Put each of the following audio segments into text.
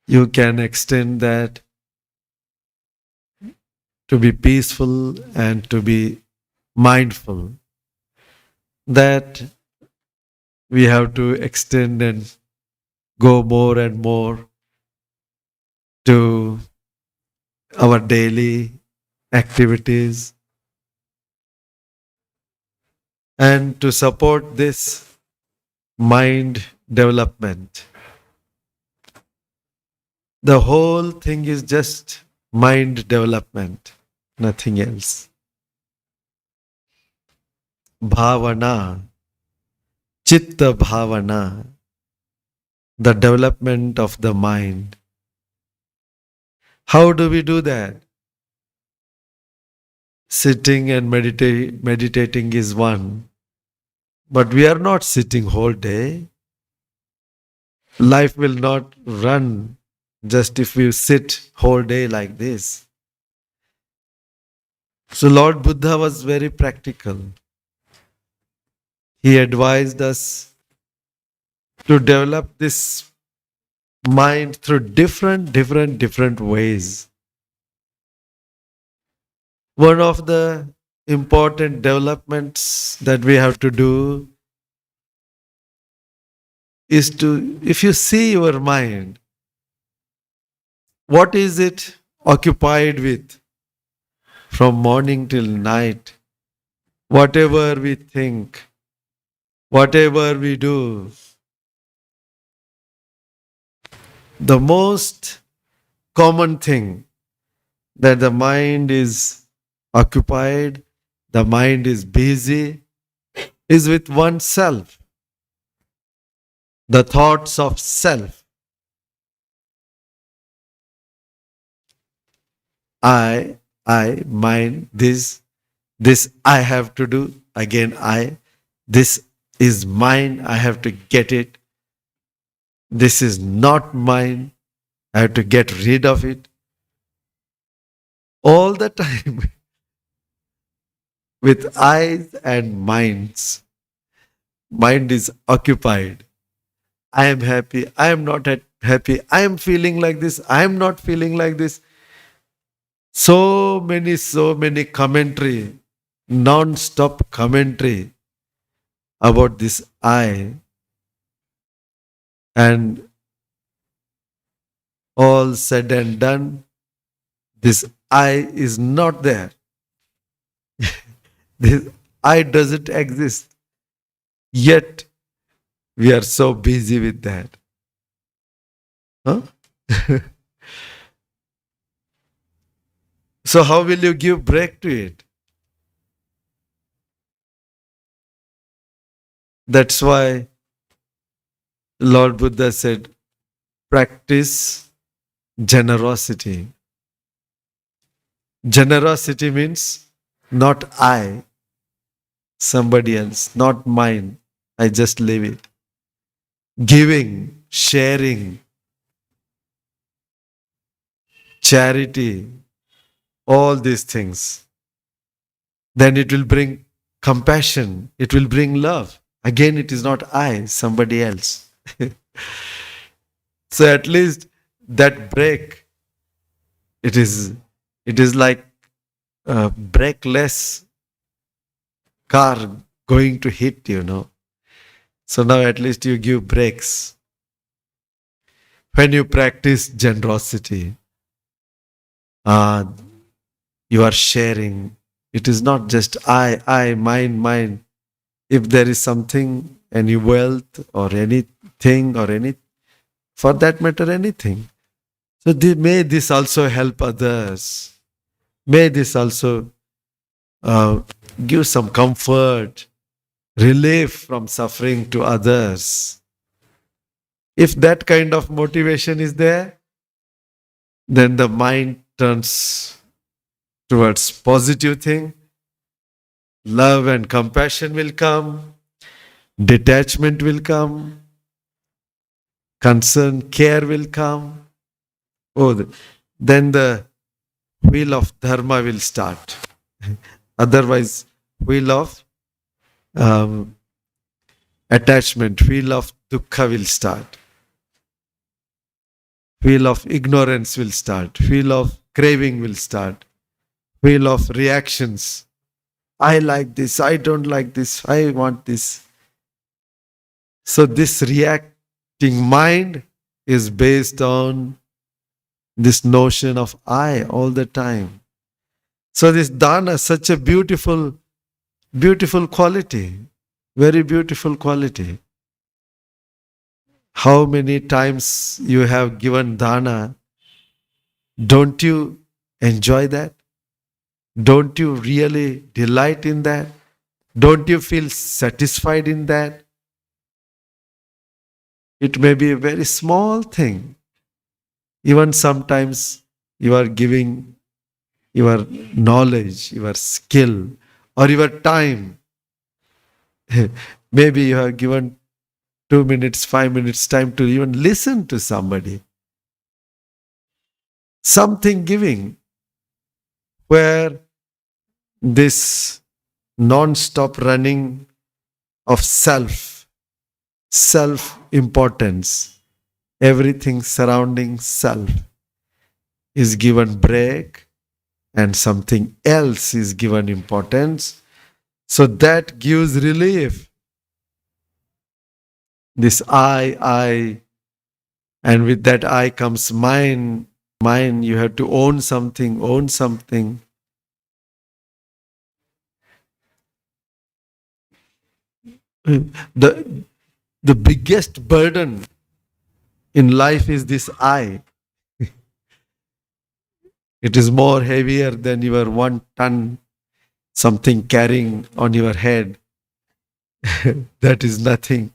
You can extend that to be peaceful and to be mindful. That we have to extend and go more and more to our daily activities, and to support this mind development. The whole thing is just mind development, nothing else. Bhavana, Citta Bhavana, the development of the mind. How do we do that? Sitting and meditating is one, but we are not sitting whole day. Life will not run just if we sit whole day like this. So Lord Buddha was very practical. He advised us to develop this mind through different ways. One of the important developments that we have to do is to, if you see your mind, what is it occupied with from morning till night? Whatever we think, whatever we do, the most common thing that the mind is occupied, the mind is busy, is with oneself, the thoughts of self. I, mine, this I have to do, again this is mine, I have to get it. This is not mine, I have to get rid of it. All the time with eyes and minds. Mind is occupied. I am happy, I am not happy, I am feeling like this, I am not feeling like this. So many commentary, non-stop commentary about this I. And all said and done, this I is not there. This I doesn't exist. Yet we are so busy with that. Huh? So how will you give break to it? That's why Lord Buddha said, practice generosity. Generosity means not I, somebody else, not mine. I just leave it. Giving, sharing, charity, all these things. Then it will bring compassion, it will bring love. Again, it is not I, somebody else. So at least that break, it is like a brakeless car going to hit, So now at least you give brakes. When you practice generosity, you are sharing. It is not just I, mine. If there is something, any wealth or anything or for that matter, anything. So may this also help others. May this also give some comfort, relief from suffering to others. If that kind of motivation is there, then the mind turns towards positive thing. Love and compassion will come. Detachment will come. Concern, care will come. Then the wheel of dharma will start. Otherwise, wheel of attachment, wheel of dukkha will start. Wheel of ignorance will start. Wheel of craving will start. Wheel of reactions. I like this. I don't like this. I want this. So this reacting mind is based on this notion of I all the time. So this dana, such a beautiful, beautiful quality. Very beautiful quality. How many times you have given dana? Don't you enjoy that? Don't you really delight in that? Don't you feel satisfied in that? It may be a very small thing. Even sometimes you are giving your knowledge, your skill, or your time. Maybe you have given 2 minutes, 5 minutes time to even listen to somebody. Something giving where this non-stop running of self-importance, everything surrounding self is given break and something else is given importance. So that gives relief. This I, and with that I comes mine. Mine, you have to own something. The biggest burden in life is this I. It is more heavier than your 1 ton something carrying on your head. That is nothing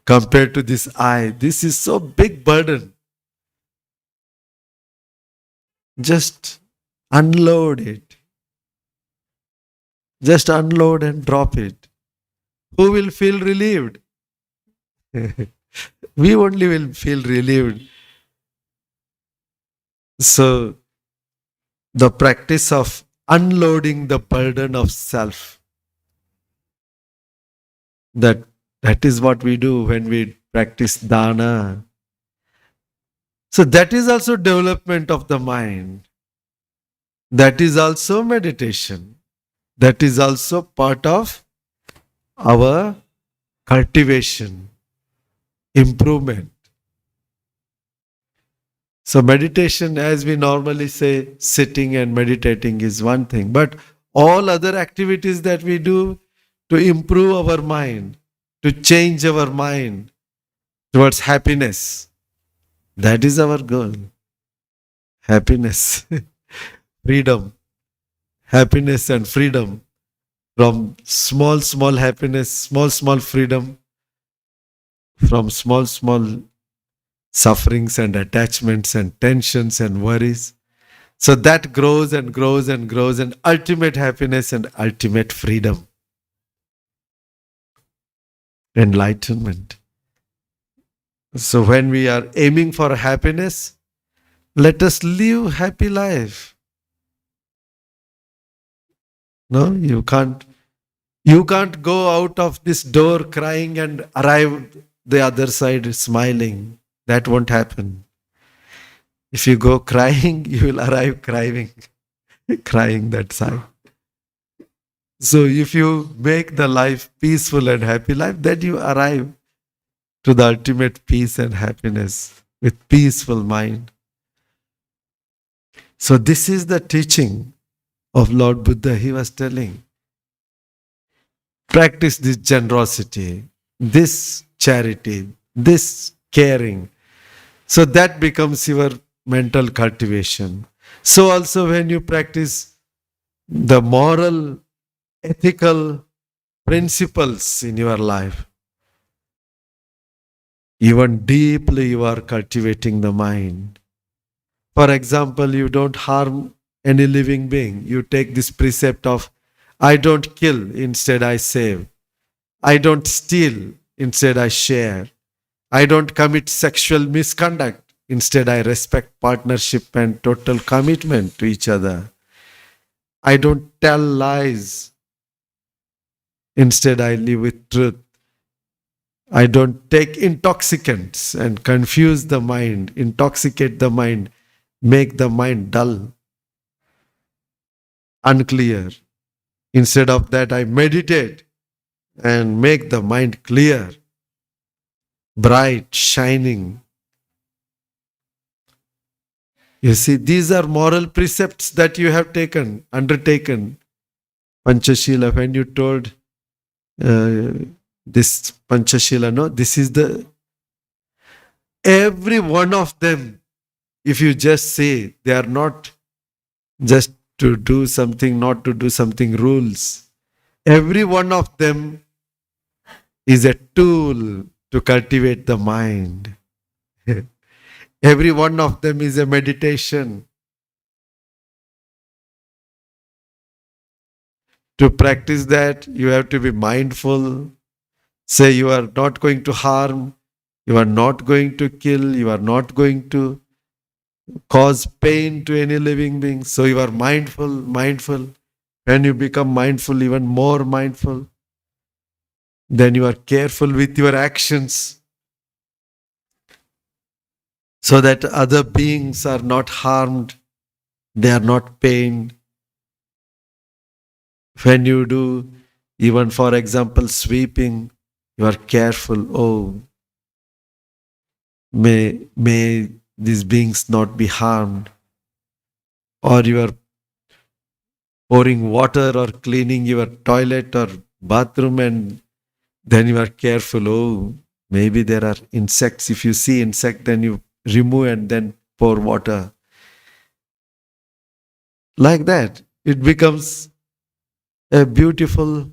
compared to this I. This is so big burden. Just unload it. Just unload and drop it. Who will feel relieved? We only will feel relieved. So, the practice of unloading the burden of self, that is what we do when we practice dana. So that is also development of the mind. That is also meditation. That is also part of our cultivation, improvement. So meditation, as we normally say, sitting and meditating is one thing. But all other activities that we do to improve our mind, to change our mind towards happiness, that is our goal. Happiness, freedom, happiness and freedom. From small happiness, small freedom, from small sufferings and attachments and tensions and worries. So that grows and grows and grows, and ultimate happiness and ultimate freedom. Enlightenment. So when we are aiming for happiness, let us live happy life. No, you can't go out of this door crying and arrive the other side smiling. That won't happen. If you go crying, you will arrive crying that side. So if you make the life peaceful and happy life, then you arrive to the ultimate peace and happiness with peaceful mind. So this is the teaching of Lord Buddha. He was telling, practice this generosity, this charity, this caring. So that becomes your mental cultivation. So also when you practice the moral, ethical principles in your life, even deeply you are cultivating the mind. For example, you don't harm any living being. You take this precept of, I don't kill, instead I save. I don't steal, instead I share. I don't commit sexual misconduct, instead I respect partnership and total commitment to each other. I don't tell lies, instead I live with truth. I don't take intoxicants and confuse the mind, intoxicate the mind, make the mind dull, unclear. Instead of that, I meditate and make the mind clear, bright, shining. You see, these are moral precepts that you have undertaken. Panchashila, when you told uh, this Panchashila, no, this is every one of them, if you just say, they are not just to do something, not to do something rules. Every one of them is a tool to cultivate the mind. Every one of them is a meditation. To practice that, you have to be mindful. Say you are not going to harm, you are not going to kill, you are not going to cause pain to any living being. So you are mindful. When you become mindful, even more mindful, then you are careful with your actions so that other beings are not harmed, they are not pained. When you do, even for example, sweeping, you are careful. Oh, may these beings not be harmed. Or you are pouring water or cleaning your toilet or bathroom, and then you are careful. Oh, maybe there are insects. If you see insect, then you remove and then pour water. Like that, it becomes a beautiful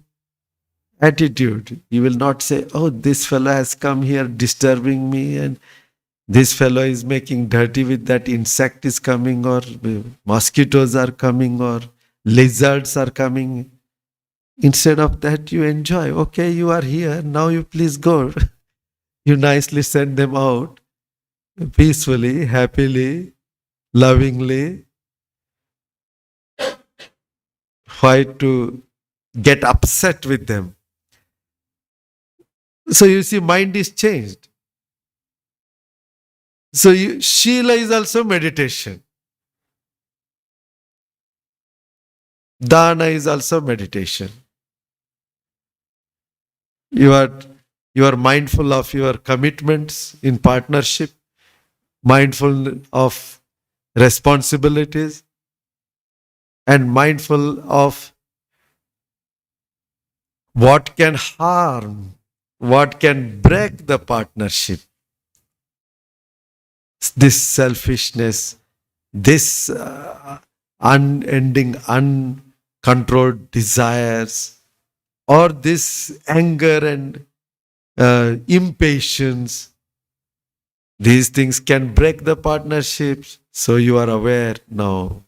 attitude. You will not say, oh, this fellow has come here disturbing me, and this fellow is making dirty with that insect is coming, or mosquitoes are coming, or lizards are coming. Instead of that, you enjoy. Okay, you are here. Now you please go. You nicely send them out peacefully, happily, lovingly. Why to get upset with them? So you see, mind is changed. So Shila is also meditation. Dana is also meditation. You are you are mindful of your commitments in partnership, mindful of responsibilities, and mindful of what can harm, what can break the partnership. This selfishness, this unending, uncontrolled desires, or this anger and impatience, these things can break the partnerships. So you are aware, no,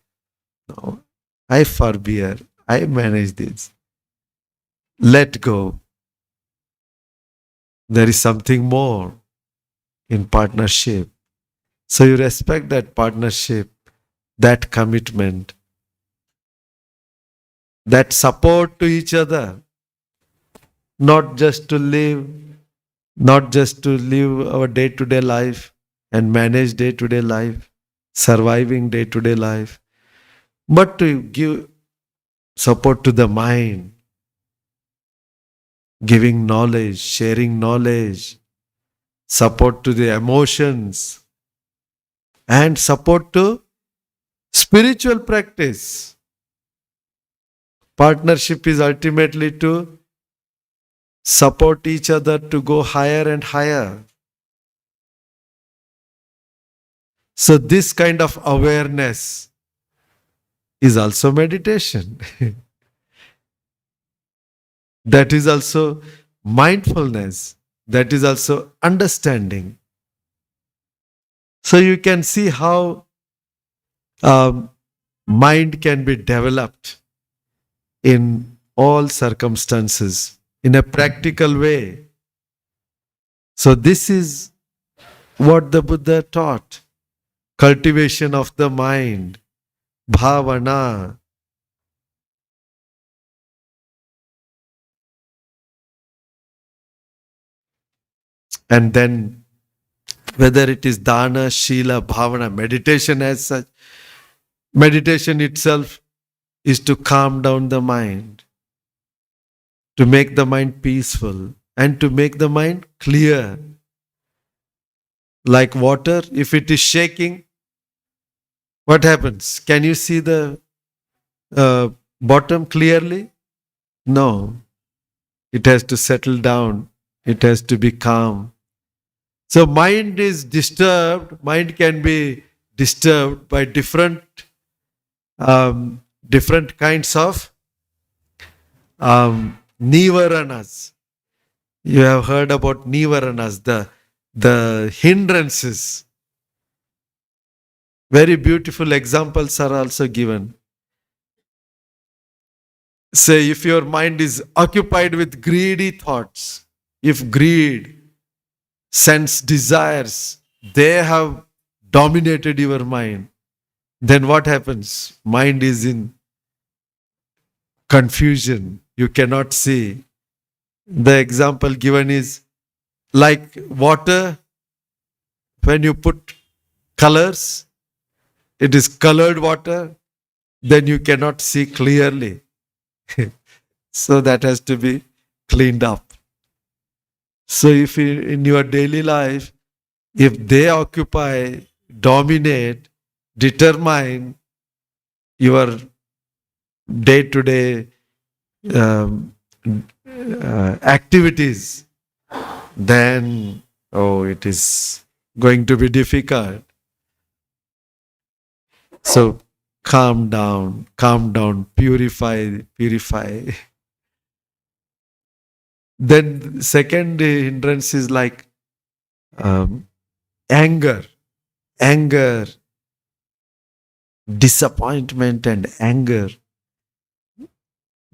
I forbear, I manage this. Let go. There is something more in partnership. So you respect that partnership, that commitment, that support to each other, not just to live, not just to live our day to day life and manage day to day life, surviving day to day life, but to give support to the mind, giving knowledge, sharing knowledge, support to the emotions, and support to spiritual practice. Partnership is ultimately to support each other to go higher and higher. So, this kind of awareness is also meditation. That is also mindfulness. That is also understanding. So, you can see how mind can be developed in all circumstances in a practical way. So, this is what the Buddha taught: cultivation of the mind, bhavana. And then whether it is dana, shila, bhavana, meditation as such, meditation itself is to calm down the mind, to make the mind peaceful, and to make the mind clear. Like water, if it is shaking, what happens? Can you see the bottom clearly? No. It has to settle down. It has to be calm. So mind is disturbed. Mind can be disturbed by different kinds of nivaranas. You have heard about nivaranas, the hindrances. Very beautiful examples are also given. Say, if your mind is occupied with greedy thoughts, if greed, sense desires, they have dominated your mind, then what happens? Mind is in confusion. You cannot see. The example given is like water. When you put colors, it is colored water, then you cannot see clearly. So that has to be cleaned up. So if in your daily life, if they occupy, dominate, determine your day-to-day activities, then it is going to be difficult. So calm down, purify. Then second hindrance is like anger, disappointment and anger.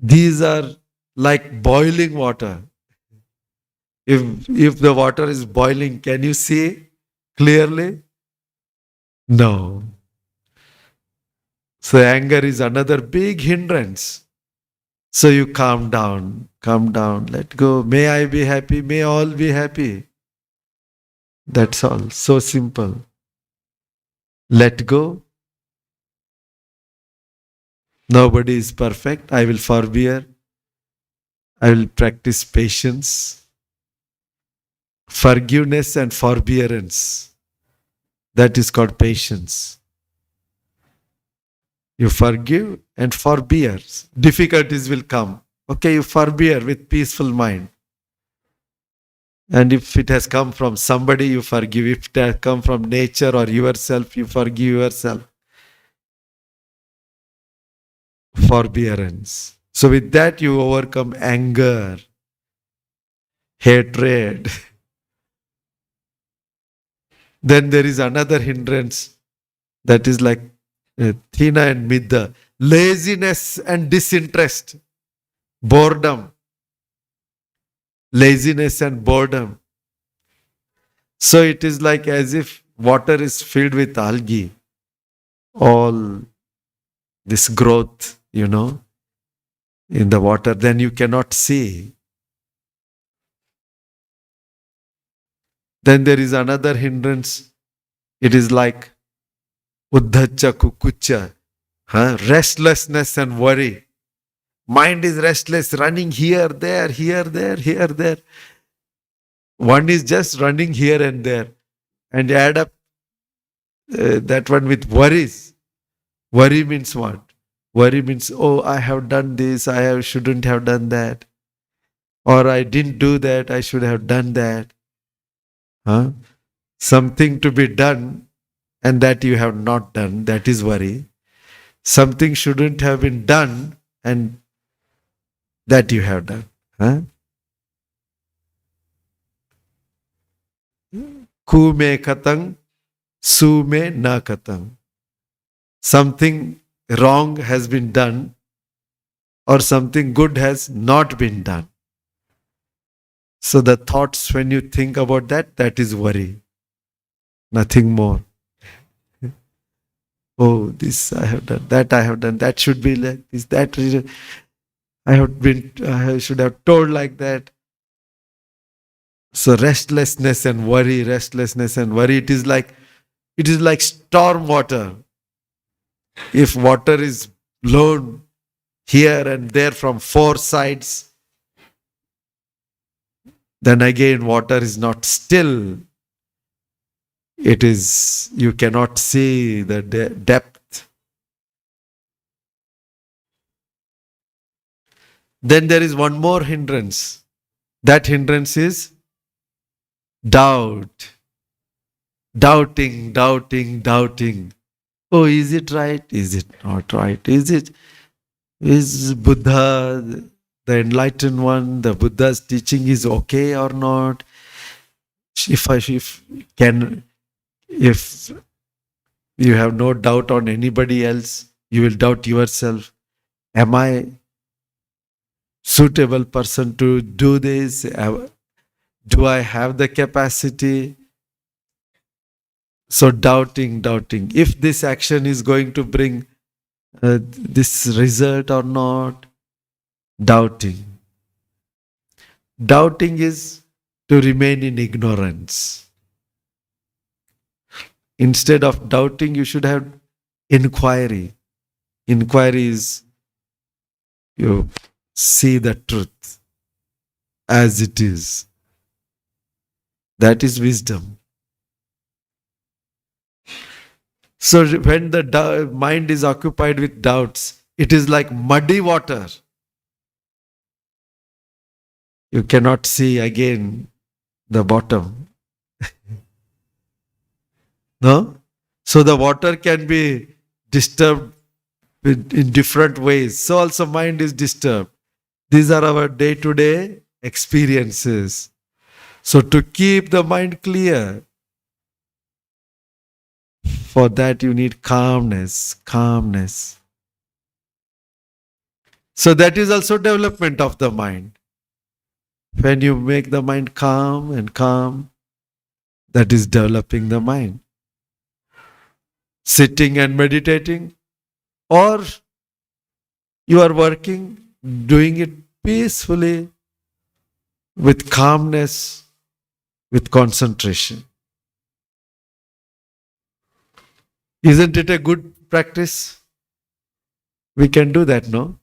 These are like boiling water. If the water is boiling, can you see clearly? No. So anger is another big hindrance. So you calm down, let go. May I be happy, may all be happy. That's all. So simple. Let go. Nobody is perfect. I will forbear. I will practice patience, forgiveness and forbearance. That is called patience. You forgive and forbear. Difficulties will come. Okay, you forbear with peaceful mind. And if it has come from somebody, you forgive. If it has come from nature or yourself, you forgive yourself. Forbearance. So with that you overcome anger, hatred. Then there is another hindrance that is like Thina and Midda. Laziness and disinterest. Boredom. Laziness and boredom. So it is like as if water is filled with algae. All this growth, in the water, then you cannot see. Then there is another hindrance. It is like Uddhacha Kukucha. Restlessness and worry. Mind is restless, running here, there. One is just running here and there. And add up that one with worries. Worry means what? Worry means, I have done this, shouldn't have done that. Or I didn't do that, I should have done that. Something to be done and that you have not done, that is worry. Something shouldn't have been done and that you have done. Ku me katang, su me na katang. Something wrong has been done or something good has not been done. So the thoughts, when you think about that is worry. Nothing more. This I have done, that should be like this, I should have told like that. So restlessness and worry, it is like storm water. If water is blown here and there from four sides, then again water is not still. It is, you cannot see the depth. Then there is one more hindrance. That hindrance is doubt. Doubting. Oh, is it right? Is it not right? Is Buddha, the enlightened one, the Buddha's teaching is okay or not? If you have no doubt on anybody else, you will doubt yourself. Am I suitable person to do this? Do I have the capacity? So doubting. If this action is going to bring this result or not, doubting. Doubting is to remain in ignorance. Instead of doubting, you should have inquiry. Inquiry is you see the truth as it is. That is wisdom. So when the mind is occupied with doubts, it is like muddy water. You cannot see again the bottom. No? So the water can be disturbed in different ways. So also mind is disturbed. These are our day-to-day experiences. So to keep the mind clear, for that you need calmness. So that is also development of the mind. When you make the mind calm, that is developing the mind. Sitting and meditating, or you are working, doing it peacefully, with calmness, with concentration. Isn't it a good practice? We can do that, no?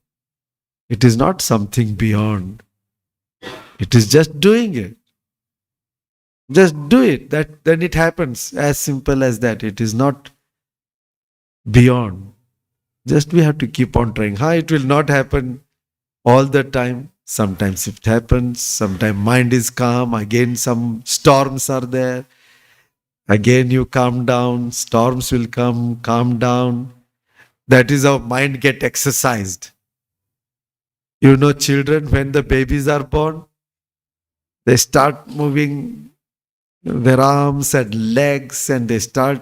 It is not something beyond. It is just doing it. Just do it. Then it happens. As simple as that. It is not beyond. Just we have to keep on trying. It will not happen all the time. Sometimes it happens. Sometimes mind is calm. Again some storms are there. Again you calm down. Storms will come. Calm down. That is how mind get exercised. You know, children, when the babies are born, they start moving their arms and legs and they start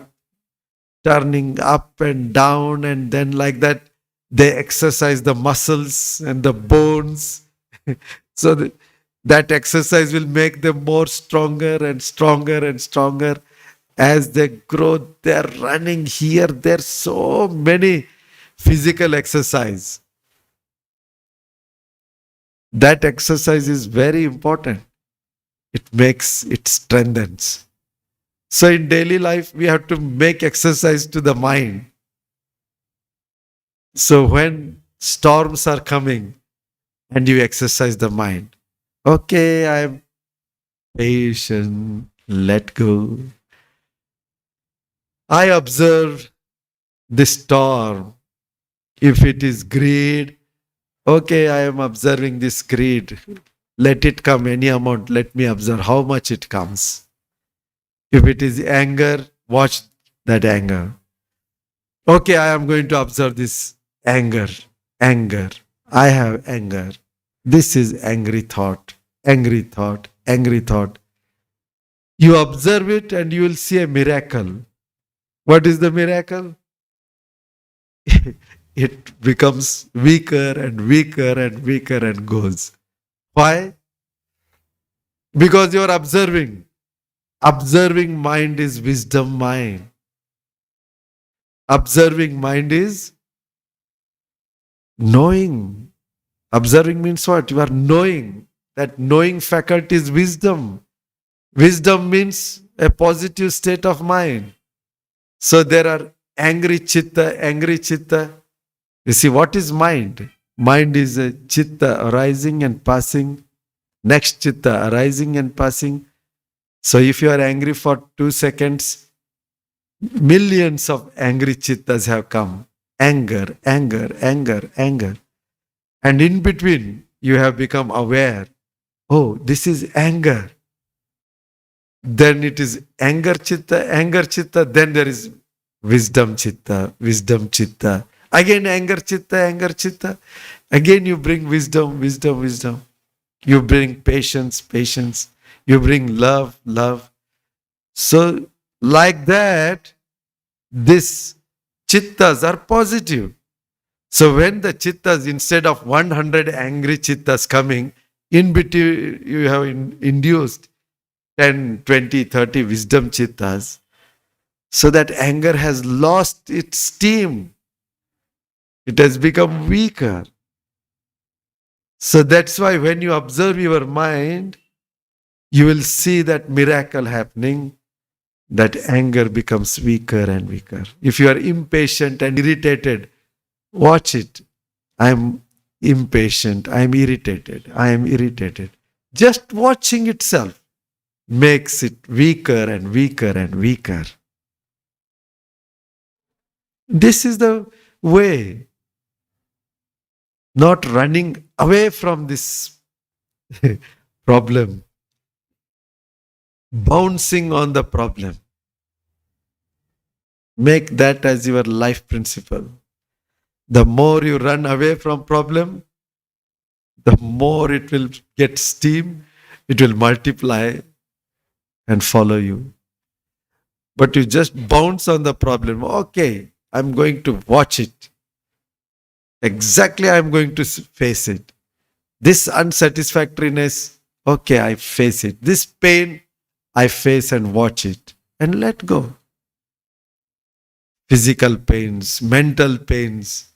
turning up and down, and then like that they exercise the muscles and the bones. So that exercise will make them more stronger and stronger. As they grow, they're running here. There's so many physical exercise. That exercise is very important. It strengthens. So in daily life, we have to make exercise to the mind. So when storms are coming and you exercise the mind, okay, I am patient, let go. I observe the storm. If it is greed, okay, I am observing this greed. Let it come any amount. Let me observe how much it comes. If it is anger, watch that anger. Okay, I am going to observe this anger. I have anger. This is angry thought. You observe it and you will see a miracle. What is the miracle? It becomes weaker and goes. Why? Because you are observing. Observing mind is wisdom mind. Observing mind is knowing. Observing means what? You are knowing. That knowing faculty is wisdom. Wisdom means a positive state of mind. So there are angry chitta, angry chitta. You see, what is mind? Mind is a chitta arising and passing. Next chitta arising and passing. So if you are angry for 2 seconds, millions of angry chittas have come. Anger, anger, anger, anger. And in between, you have become aware. Oh, this is anger. Then it is anger chitta, then there is wisdom chitta, wisdom chitta. Again anger chitta, anger chitta. Again you bring wisdom, wisdom, wisdom. You bring patience, patience. You bring love, love. So like that, these chittas are positive. So when the chittas, instead of 100 angry chittas coming, in between you have induced 10, 20, 30 wisdom chittas, so that anger has lost its steam. It has become weaker. So that's why when you observe your mind, you will see that miracle happening, that anger becomes weaker and weaker. If you are impatient and irritated, watch it. I am impatient, I am irritated, I am irritated. Just watching itself makes it weaker and weaker and weaker. This is the way, not running away from this problem, bouncing on the problem. Make that as your life principle. The more you run away from problem, the more it will get steam, it will multiply and follow you. But you just bounce on the problem. Okay, I'm going to watch it. Exactly, I'm going to face it. This unsatisfactoriness, okay, I face it. This pain, I face and watch it and let go. Physical pains, mental pains,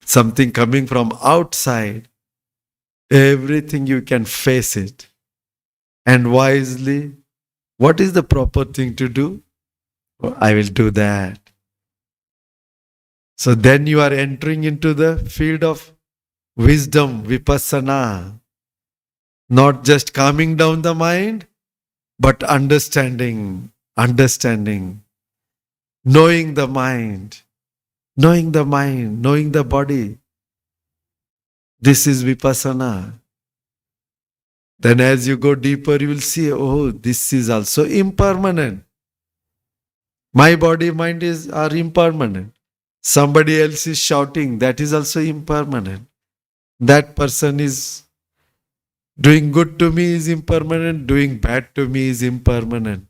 something coming from outside, everything you can face it. And wisely, what is the proper thing to do? Oh, I will do that. So then you are entering into the field of wisdom, vipassana. Not just calming down the mind, but understanding, knowing the mind, knowing the body. This is vipassana. Then as you go deeper, you will see, oh, this is also impermanent. My body, mind are impermanent. Somebody else is shouting, that is also impermanent. That person is doing good to me is impermanent, doing bad to me is impermanent.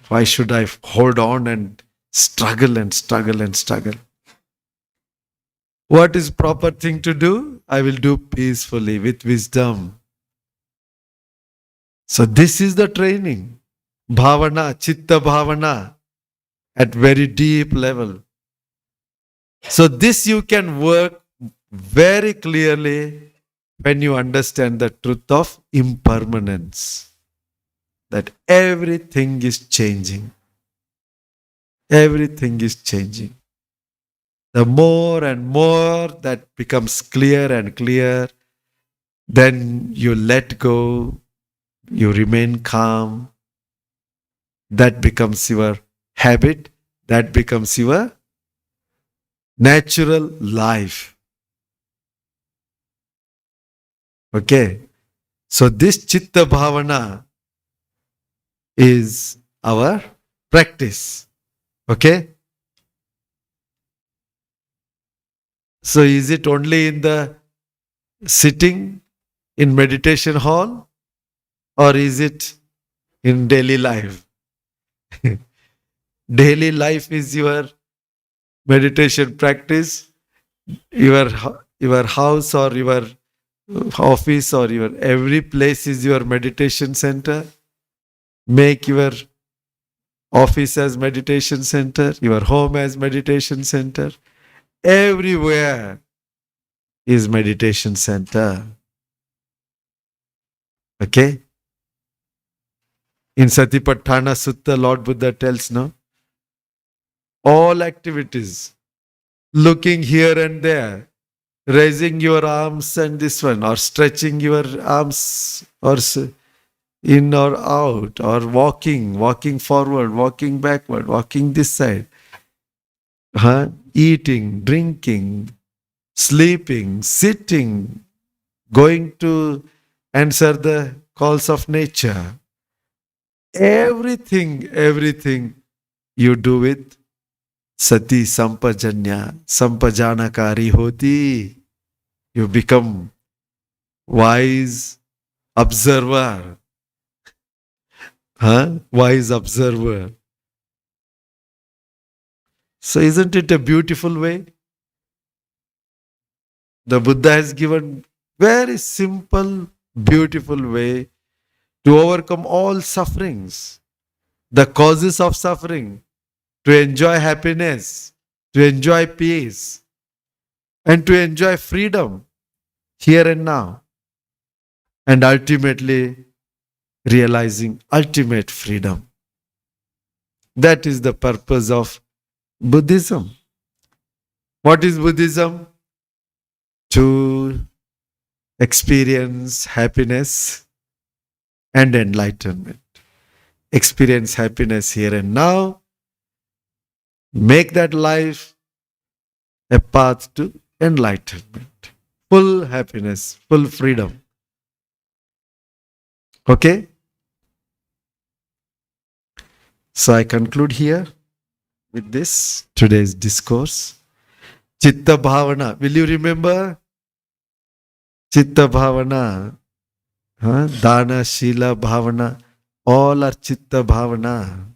Why should I hold on and struggle and struggle and struggle? What is proper thing to do? I will do peacefully with wisdom. So this is the training. Bhavana, Citta Bhavana at very deep level. So this you can work very clearly when you understand the truth of impermanence. That everything is changing. Everything is changing. The more and more that becomes clear and clear, then you let go, you remain calm. That becomes your habit, that becomes your natural life. Okay? So this Citta Bhavana is our practice. Okay? So is it only in the sitting in meditation hall, or is it in daily life? Daily life is your meditation practice. Your house or your office or your every place is your meditation center. Make your office as meditation center, your home as meditation center. Everywhere is meditation center. Okay? In Satipatthana Sutta, Lord Buddha tells, no, all activities, looking here and there, raising your arms and this one, or stretching your arms, or in or out, or walking forward, walking backward, walking this side, eating, drinking, sleeping, sitting, going to answer the calls of nature. Everything you do with Sati Sampajanya, Sampajanakari Hoti. You become wise observer. Wise observer. So isn't it a beautiful way? The Buddha has given very simple, beautiful way to overcome all sufferings, the causes of suffering, to enjoy happiness, to enjoy peace, and to enjoy freedom here and now, and ultimately realizing ultimate freedom. That is the purpose of Buddhism. What is Buddhism? To experience happiness and enlightenment. Experience happiness here and now. Make that life a path to enlightenment. Full happiness, full freedom. Okay? So I conclude here with this, today's discourse. Citta Bhavana. Will you remember? Citta Bhavana. Dana, Shila, Bhavana. All are Citta Bhavana.